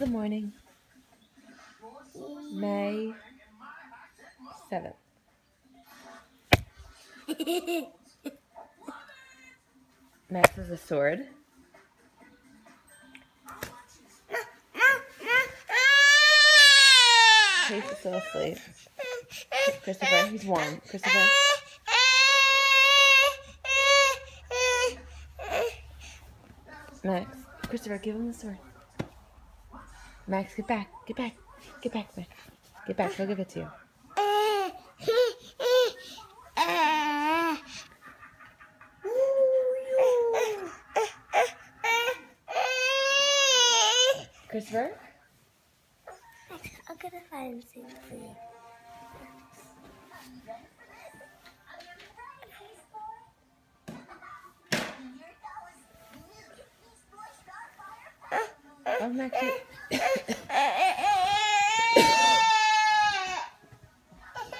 the morning? May 7th. Max has a sword. Chase is still asleep. Christopher, he's warm. Christopher. Max. Christopher, give him the sword. Max, get back. Get back. Get back, Max. Get back. He'll give it to you. Christopher? I'm gonna find something for you. Oh, Max.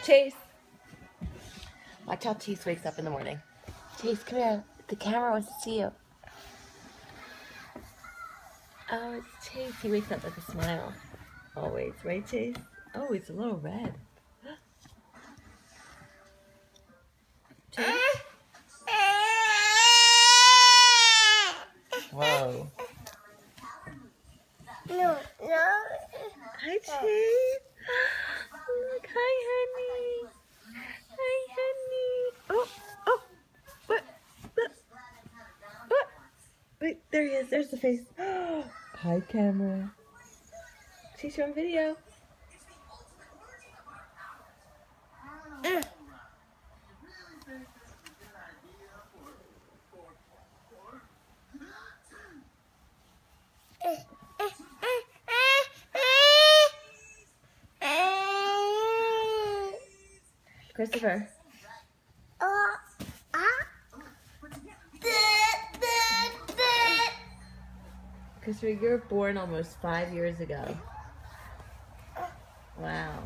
Chase. Watch how Chase wakes up in the morning. Chase, come here. The camera wants to see you. Oh, it's Chase. He wakes up with a smile. Always, right, Chase? Oh, he's a little red. Chase? Whoa. No. Hi, Chase. Look, hi, honey. Hi, honey. Oh. What? Wait, there he is. There's the face. Hi, camera. She's on video. Christopher. Christopher, you were born almost 5 years ago. Wow.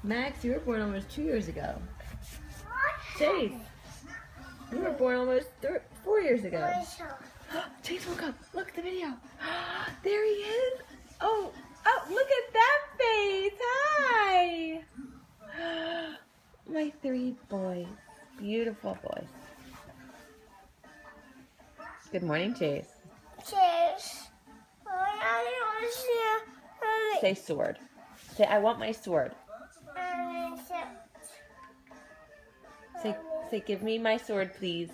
Max, you were born almost 2 years ago. Chase, you were born almost 4 years ago. Chase woke up. Look at the video. There he is. Oh, look at that face. Hi. My 3 boys. Beautiful boys. Good morning, Chase. Chase. Say sword. Say, I want my sword. Say, give me my sword, please.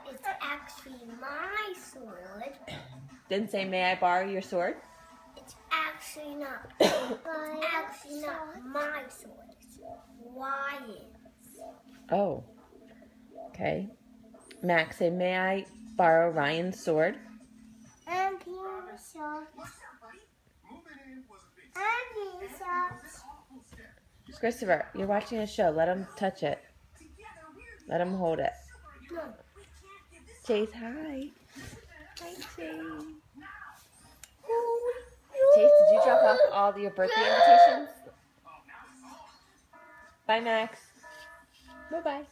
It's actually my sword. Then say, may I borrow your sword? It's actually not. My sword. It's Ryan's. Oh. Okay. Max, say, may I borrow Ryan's sword? And his socks. And his socks. Christopher, you're watching a show. Let him touch it. Let him hold it. No. Chase, hi. Hi, Chase. Chase, did you drop off all your birthday invitations? Bye, Max. Bye-bye.